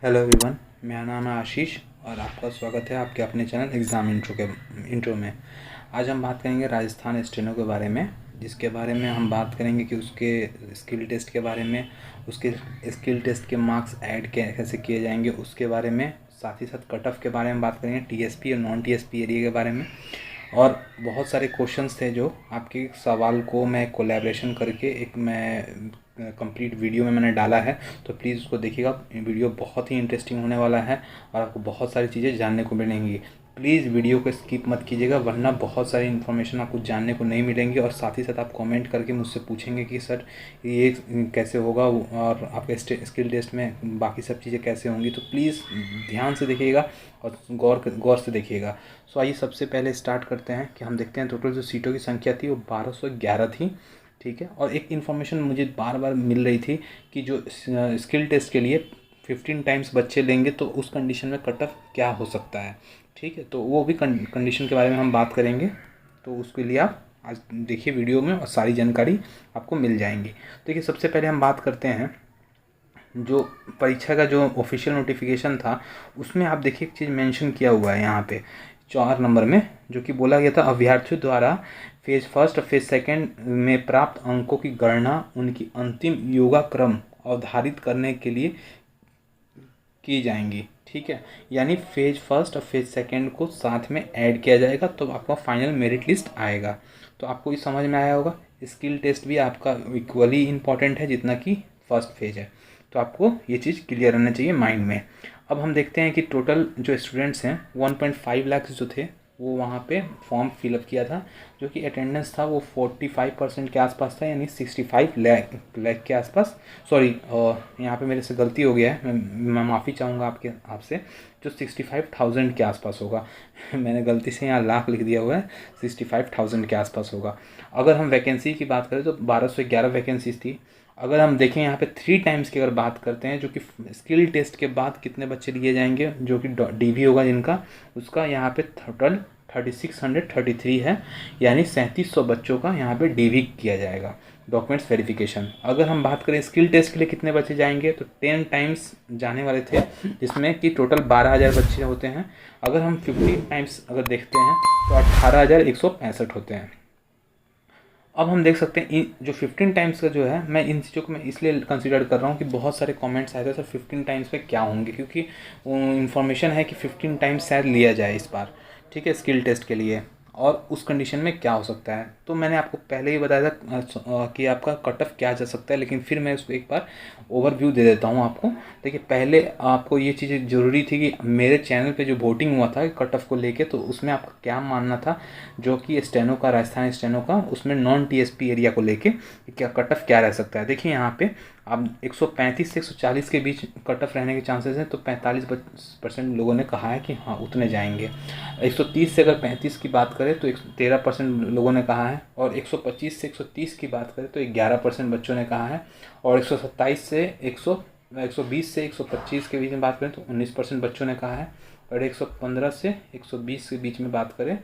Hello everyone, मेरा नाम है आशीष और आपका स्वागत है आपके अपने चैनल एग्ज़ाम इंट्रो में। आज हम बात करेंगे राजस्थान स्टेनो के बारे में, जिसके बारे में हम बात करेंगे कि उसके स्किल टेस्ट के बारे में, उसके स्किल टेस्ट के मार्क्स ऐड कैसे किए जाएंगे उसके बारे में, साथ ही साथ कट ऑफ के बारे में बात करेंगे, टीएसपी और नॉन टीएसपी एरिया के बारे में। और बहुत सारे क्वेश्चंस थे जो आपके सवाल को मैं कोलैबोरेशन करके मैं कंप्लीट वीडियो में मैंने डाला है, तो प्लीज़ उसको देखिएगा। वीडियो बहुत ही इंटरेस्टिंग होने वाला है और आपको बहुत सारी चीज़ें जानने को मिलेंगी। प्लीज़ वीडियो को स्किप मत कीजिएगा, वरना बहुत सारी इन्फॉर्मेशन आपको जानने को नहीं मिलेंगी। और साथ ही साथ आप कमेंट करके मुझसे पूछेंगे कि सर ये कैसे होगा और आपके स्किल टेस्ट में बाकी सब चीज़ें कैसे होंगी। तो प्लीज़ ध्यान से देखिएगा और गौर से देखिएगा। सो आइए सबसे पहले स्टार्ट करते हैं कि हम देखते हैं टोटल जो सीटों की संख्या थी वो 1211 थी। ठीक है, और एक इन्फॉर्मेशन मुझे बार बार मिल रही थी कि जो स्किल टेस्ट के लिए 15 टाइम्स बच्चे लेंगे तो उस कंडीशन में कट ऑफ क्या हो सकता है। ठीक है, तो वो भी कंडीशन के बारे में हम बात करेंगे, तो उसके लिए आप आज देखिए वीडियो में और सारी जानकारी आपको मिल जाएंगी। देखिए सबसे पहले हम बात करते हैं जो परीक्षा का जो ऑफिशियल नोटिफिकेशन था, उसमें आप देखिए एक चीज़ मेंशन किया हुआ है यहाँ पे 4 नंबर में, जो कि बोला गया था अभ्यर्थियों द्वारा फेज फर्स्ट और फेज सेकेंड में प्राप्त अंकों की गणना उनकी अंतिम योगाक्रम अवधारित करने के लिए की जाएंगी। ठीक है, यानी फेज फर्स्ट और फेज सेकेंड को साथ में ऐड किया जाएगा तो आपका फाइनल मेरिट लिस्ट आएगा। तो आपको ये समझ में आया होगा, स्किल टेस्ट भी आपका इक्वली इम्पॉर्टेंट है जितना कि फर्स्ट फेज है। तो आपको ये चीज़ क्लियर रहना चाहिए माइंड में। अब हम देखते हैं कि टोटल जो स्टूडेंट्स हैं 1.5 लाख जो थे वो वहाँ पे फॉर्म फिलअप किया था, जो कि अटेंडेंस था वो 45% के आसपास था, यानी 65 लाख के आसपास। सॉरी, यहाँ पे मेरे से गलती हो गया है, मैं माफ़ी चाहूँगा आपसे। जो 65,000 के आसपास होगा मैंने गलती से यहाँ लाख लिख दिया हुआ है, 65,000 के आसपास होगा। अगर हम वैकेंसी की बात करें तो 1211 वैकेंसीज थी। अगर हम देखें यहाँ पे 3 टाइम्स की अगर बात करते हैं, जो कि स्किल टेस्ट के बाद कितने बच्चे लिए जाएंगे, जो कि डीवी होगा जिनका, उसका यहाँ पे टोटल 3633 है, यानी 3700 बच्चों का यहाँ पे डीवी किया जाएगा, डॉक्यूमेंट्स वेरिफिकेशन। अगर हम बात करें स्किल टेस्ट के लिए कितने बच्चे जाएंगे, तो 10 टाइम्स जाने वाले थे, जिसमें कि टोटल 12,000 बच्चे होते हैं। अगर हम 15 टाइम्स अगर देखते हैं तो 18,165 होते हैं। अब हम देख सकते हैं इन जो 15 टाइम्स का जो है, मैं इन चीज़ों को मैं इसलिए कंसीडर कर रहा हूँ कि बहुत सारे कमेंट्स आए थे सर 15 टाइम्स पे क्या होंगे, क्योंकि वो इन्फॉर्मेशन है कि 15 टाइम्स शायद लिया जाए इस बार। ठीक है, स्किल टेस्ट के लिए, और उस कंडीशन में क्या हो सकता है। तो मैंने आपको पहले ही बताया था कि आपका कट ऑफ क्या जा सकता है, लेकिन फिर मैं उसको एक बार ओवरव्यू दे देता हूँ आपको। देखिए पहले आपको ये चीज़ें ज़रूरी थी कि मेरे चैनल पे जो वोटिंग हुआ था कट ऑफ को लेके, तो उसमें आपका क्या मानना था, जो कि स्टेनो का, राजस्थान स्टेनो का, उसमें नॉन टीएसपी एरिया को लेके क्या कट ऑफ क्या रह सकता है। देखिए यहाँ पे अब 135 से 140 के बीच कट ऑफ रहने के चांसेस हैं, तो 45% लोगों ने कहा है कि हाँ उतने जाएंगे। 130 से अगर 35 की बात करें तो 13% लोगों ने कहा है, और 125 से 130 की बात करें तो 11% बच्चों ने कहा है, और 127 से 120 से 125 के बीच में बात करें तो 19% बच्चों ने कहा है, और 115 से 120 के बीच में बात करें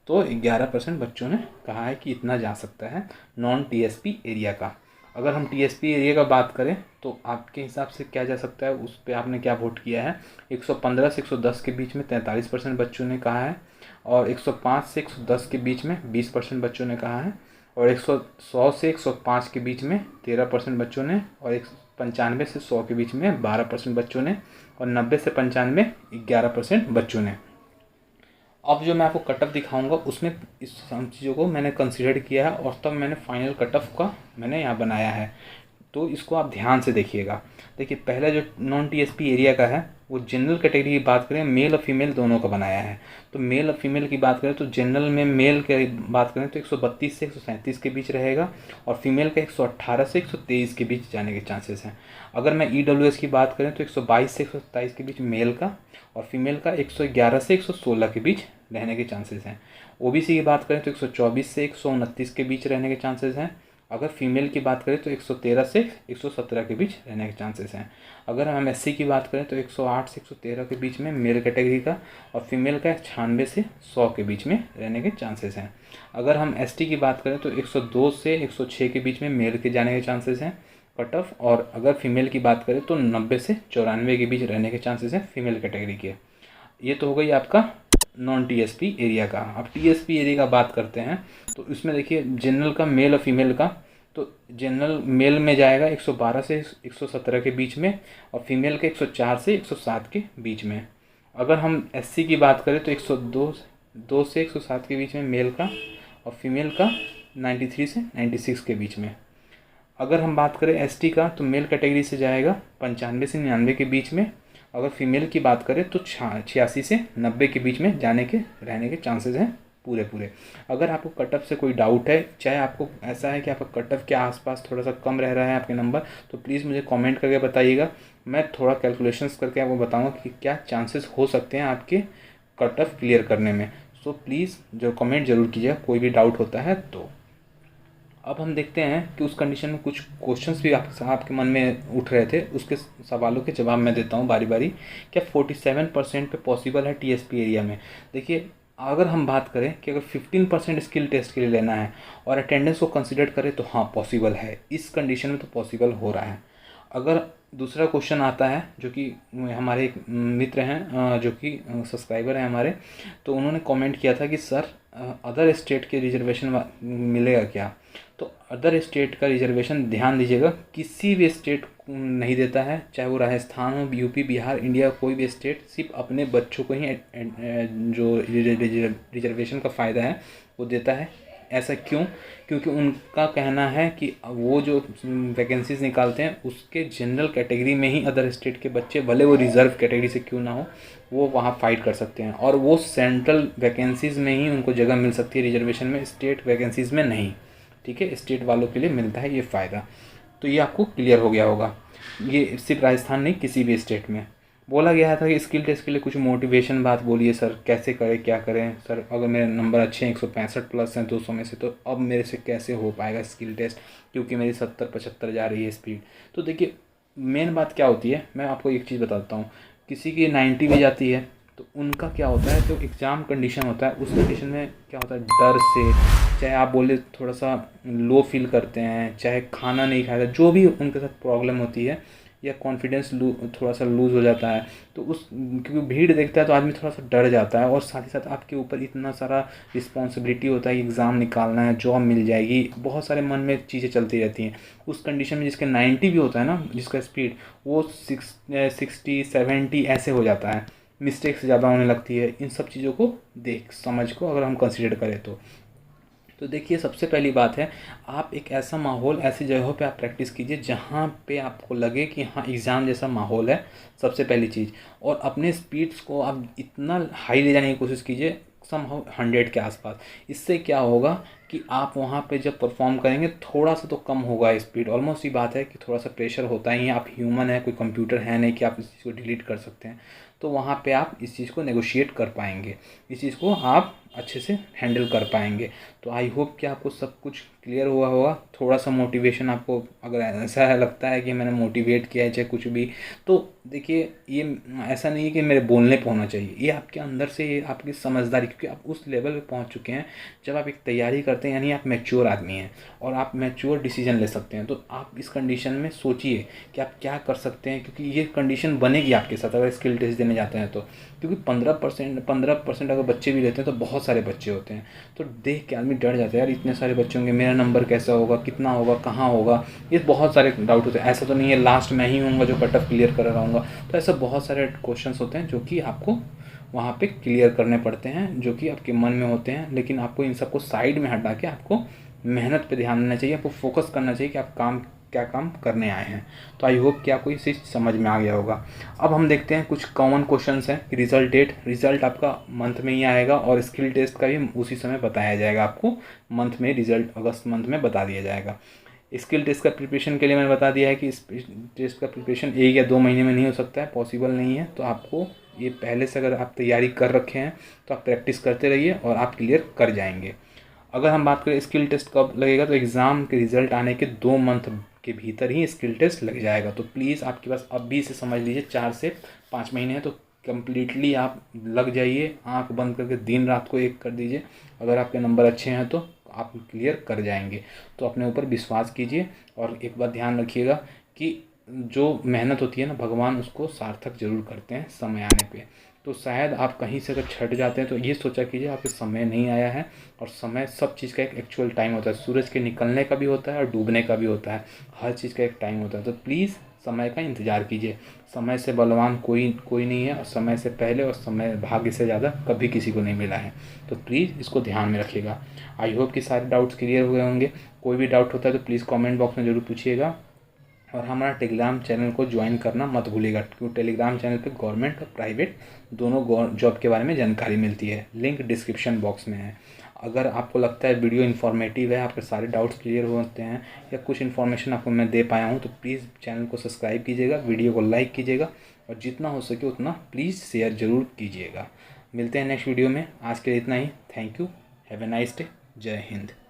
तो 11% बच्चों ने कहा है कि इतना जा सकता है नॉन टीएसपी एरिया का। अगर हम टीएसपी एरिया का बात करें तो आपके हिसाब से क्या जा सकता है, उस पर आपने क्या वोट किया है। 115 से 110 के बीच में 43% बच्चों ने कहा है, और 105 से 110 के बीच में 20% बच्चों ने कहा है, और 100 से 105 के बीच में 13% बच्चों ने, और 95 से 100 के बीच में 12% बच्चों ने, और 90 से 95 11% बच्चों ने। अब जो मैं आपको कट ऑफ दिखाऊंगा उसमें इस सब चीज़ों को मैंने कंसीडर किया है, और तब मैंने फाइनल कट ऑफ का मैंने यहाँ बनाया है। तो इसको आप ध्यान से देखिएगा। देखिए पहला जो नॉन टीएसपी एरिया का है वो जनरल कैटेगरी की बात करें, मेल और फीमेल दोनों का बनाया है। तो मेल और फीमेल की बात करें तो जनरल में मेल की बात करें तो 132 से 137 के बीच रहेगा, और फीमेल का 118 से 123 के बीच जाने के चांसेस हैं। अगर मैं ईडब्ल्यूएस की बात करें तो 122 से 127 के बीच मेल का, और फीमेल का 111 से 116 के बीच रहने के चांसेस हैं। ओबीसी की बात करें तो 124 से 129 के बीच रहने के चांसेस हैं। अगर फीमेल की बात करें तो 113 से 117 के बीच रहने के चांसेस हैं। अगर हम एससी की बात करें तो 108 से 113 के बीच में मेल कैटेगरी का, और फीमेल का 96 से 100 के बीच में रहने के चांसेस हैं। अगर हम एसटी की बात करें तो 102 से 106 के बीच में मेल के जाने के चांसेस हैं, कट ऑफ। और अगर फीमेल की बात करें तो 90 से 94 के बीच रहने के चांसेस हैं फीमेल कैटेगरी के। ये तो हो गई आपका नॉन टीएसपी एरिया का। अब टीएसपी एरिया का बात करते हैं तो इसमें देखिए जनरल का मेल और फीमेल का, तो जनरल मेल में जाएगा 112 से 117 के बीच में और फीमेल के 104 से 107 के बीच में। अगर हम एससी की बात करें तो 102 से 107 के बीच में मेल का और फीमेल का 93 से 96 के बीच में। अगर हम बात करें एसटी का तो मेल कैटेगरी से जाएगा 95 से 99 के बीच में। अगर फीमेल की बात करें तो 86 से 90 के बीच में जाने के रहने के चांसेस हैं पूरे। अगर आपको कट ऑफ से कोई डाउट है, चाहे आपको ऐसा है कि आपका कट ऑफ के आसपास थोड़ा सा कम रह रहा है आपके नंबर, तो प्लीज़ मुझे कमेंट करके बताइएगा। मैं थोड़ा कैलकुलेशंस करके आपको बताऊंगा कि क्या चांसेस हो सकते हैं आपके कट ऑफ क्लियर करने में। सो प्लीज़ जो कमेंट ज़रूर कीजिएगा कोई भी डाउट होता है तो। अब हम देखते हैं कि उस कंडीशन में कुछ क्वेश्चंस भी आपके मन में उठ रहे थे, उसके सवालों के जवाब मैं देता हूँ बारी बारी। क्या 47% पे पॉसिबल है टीएसपी एरिया में? देखिए, अगर हम बात करें कि अगर 15% स्किल टेस्ट के लिए लेना है और अटेंडेंस को कंसिडर करें तो हाँ पॉसिबल है, इस कंडीशन में तो पॉसिबल हो रहा है। अगर दूसरा क्वेश्चन आता है जो कि हमारे एक मित्र हैं जो कि सब्सक्राइबर हैं हमारे, तो उन्होंने कमेंट किया था कि सर अदर स्टेट के रिजर्वेशन मिलेगा क्या? तो अदर स्टेट का रिजर्वेशन ध्यान दीजिएगा, किसी भी स्टेट नहीं देता है, चाहे वो राजस्थान हो, यूपी, बिहार, इंडिया, कोई भी स्टेट सिर्फ अपने बच्चों को ही जो रिजर्वेशन का फ़ायदा है वो देता है। ऐसा क्यों? क्योंकि उनका कहना है कि वो जो वैकेंसीज निकालते हैं उसके जनरल कैटेगरी में ही अदर स्टेट के बच्चे, भले वो रिज़र्व कैटेगरी से क्यों ना हो, वो वहाँ फाइट कर सकते हैं और वो सेंट्रल वैकेंसीज़ में ही उनको जगह मिल सकती है रिजर्वेशन में, स्टेट वैकेंसीज़ में नहीं। ठीक है, स्टेट वालों के लिए मिलता है ये फ़ायदा। तो ये आपको क्लियर हो गया होगा। ये सिर्फ राजस्थान नहीं, किसी भी स्टेट में। बोला गया था कि स्किल टेस्ट के लिए कुछ मोटिवेशन बात बोलिए सर, कैसे करें, क्या करें सर, अगर मेरे नंबर अच्छे हैं 165 प्लस हैं 200 में से, तो अब मेरे से कैसे हो पाएगा स्किल टेस्ट, क्योंकि मेरी 70-75 जा रही है स्पीड। तो देखिए, मेन बात क्या होती है, मैं आपको एक चीज़ बताता हूँ। किसी की 90 भी जाती है तो उनका क्या होता है, जो एग्ज़ाम कंडीशन होता है उस कंडीशन में क्या होता है, डर से, चाहे आप बोले थोड़ा सा लो फील करते हैं, चाहे खाना नहीं खाया, जो भी उनके साथ प्रॉब्लम होती है, या कॉन्फिडेंस थोड़ा सा लूज़ हो जाता है, तो उस क्योंकि भीड़ देखता है तो आदमी थोड़ा सा डर जाता है। और साथ ही साथ आपके ऊपर इतना सारा रिस्पॉन्सिबिलिटी होता है, एग्ज़ाम निकालना है, जॉब मिल जाएगी, बहुत सारे मन में चीज़ें चलती रहती हैं। उस कंडीशन में जिसके 90 भी होता है ना, जिसका स्पीड वो 60-70 ऐसे हो जाता है, मिस्टेक्स ज़्यादा होने लगती है। इन सब चीज़ों को देख समझ को अगर हम कंसिडर करें तो देखिए, सबसे पहली बात है, आप एक ऐसा माहौल, ऐसी जगहों पे आप प्रैक्टिस कीजिए जहाँ पे आपको लगे कि हाँ एग्ज़ाम जैसा माहौल है, सबसे पहली चीज़। और अपने स्पीड्स को आप इतना हाई ले जाने की कोशिश कीजिए, समहाउ 100 के आसपास। इससे क्या होगा कि आप वहाँ पे जब परफॉर्म करेंगे थोड़ा सा तो कम होगा स्पीड, ऑलमोस्ट ही बात है कि थोड़ा सा प्रेशर होता ही है, आप ह्यूमन है, कोई कंप्यूटर है नहीं कि आप इस चीज़ को डिलीट कर सकते हैं। तो वहाँ पे आप इस चीज़ को नेगोशिएट कर पाएंगे, इस चीज़ को आप अच्छे से हैंडल कर पाएंगे। तो आई होप कि आपको सब कुछ क्लियर हुआ होगा। थोड़ा सा मोटिवेशन आपको अगर ऐसा है लगता है कि मैंने मोटिवेट किया है चाहे कुछ भी, तो देखिए ये ऐसा नहीं है कि मेरे बोलने पे होना चाहिए, ये आपके अंदर से, ये आपकी समझदारी, क्योंकि आप उस लेवल पे पहुंच चुके हैं जब आप एक तैयारी करते हैं, यानी आप मैच्योर आदमी हैं और आप मैच्योर डिसीजन ले सकते हैं। तो आप इस कंडीशन में सोचिए कि आप क्या कर सकते हैं, क्योंकि ये कंडीशन बनेगी आपके साथ अगर स्किल टेस्ट देने जाते हैं तो। क्योंकि 15% अगर बच्चे भी रहते हैं तो बहुत सारे बच्चे होते हैं, तो देख के आदमी डर जाता है, यार इतने सारे बच्चे होंगे, मेरा नंबर कैसा होगा, कितना होगा, कहाँ होगा, ये बहुत सारे डाउट होते हैं। ऐसा तो नहीं है लास्ट में ही होऊंगा जो कट ऑफ क्लियर कर रहा हूँगा, तो ऐसा बहुत सारे क्वेश्चंस होते हैं जो कि आपको वहाँ पे क्लियर करने पड़ते हैं, जो कि आपके मन में होते हैं। लेकिन आपको इन सबको साइड में हटा के आपको मेहनत पे ध्यान देना चाहिए, आपको फोकस करना चाहिए कि आप क्या काम करने आए हैं। तो आई होप कि आपको ये चीज़ समझ में आ गया होगा। अब हम देखते हैं कुछ कॉमन क्वेश्चंस हैं कि रिजल्ट डेट, रिजल्ट आपका मंथ में ही आएगा और स्किल टेस्ट का भी उसी समय बताया जाएगा आपको, मंथ में रिजल्ट अगस्त मंथ में बता दिया जाएगा। स्किल टेस्ट का प्रिपरेशन के लिए मैंने बता दिया है कि इस टेस्ट का प्रिपरेशन 1 या 2 महीने में नहीं हो सकता है, पॉसिबल नहीं है। तो आपको ये पहले से अगर आप तैयारी कर रखे हैं तो आप प्रैक्टिस करते रहिए और आप क्लियर कर जाएंगे। अगर हम बात करें स्किल टेस्ट कब लगेगा, तो एग्ज़ाम के रिज़ल्ट आने के 2 मंथ के भीतर ही स्किल टेस्ट लग जाएगा। तो प्लीज़ आपके पास अभी से समझ लीजिए 4 से 5 महीने हैं, तो कम्प्लीटली आप लग जाइए, आंख बंद करके दिन रात को एक कर दीजिए। अगर आपके नंबर अच्छे हैं तो आप क्लियर कर जाएंगे। तो अपने ऊपर विश्वास कीजिए और एक बात ध्यान रखिएगा कि जो मेहनत होती है ना, भगवान उसको सार्थक जरूर करते हैं समय आने पे। तो शायद आप कहीं से अगर छट जाते हैं तो ये सोचा कीजिए आपके समय नहीं आया है, और समय सब चीज़ का एक एक्चुअल टाइम होता है। सूरज के निकलने का भी होता है और डूबने का भी होता है, हर चीज़ का एक टाइम होता है। तो प्लीज़ समय का इंतज़ार कीजिए। समय से बलवान कोई कोई नहीं है, और समय से पहले और समय भाग्य से ज़्यादा कभी किसी को नहीं मिला है। तो प्लीज़ इसको ध्यान में रखिएगा। आई होप कि सारे डाउट्स क्लियर हुए होंगे। कोई भी डाउट होता है तो प्लीज़ कमेंट बॉक्स में ज़रूर पूछिएगा, और हमारा टेलीग्राम चैनल को ज्वाइन करना मत भूलिएगा, क्योंकि टेलीग्राम चैनल पे गवर्नमेंट और प्राइवेट दोनों जॉब के बारे में जानकारी मिलती है। लिंक डिस्क्रिप्शन बॉक्स में है। अगर आपको लगता है वीडियो इन्फॉर्मेटिव है, आपके सारे डाउट्स क्लियर होते हैं, या कुछ इन्फॉर्मेशन आपको मैं दे पाया हूँ, तो प्लीज़ चैनल को सब्सक्राइब कीजिएगा, वीडियो को लाइक कीजिएगा, और जितना हो सके उतना प्लीज़ शेयर ज़रूर कीजिएगा। मिलते हैं नेक्स्ट वीडियो में। आज के लिए इतना ही। Thank you. Have a nice day. जय हिंद।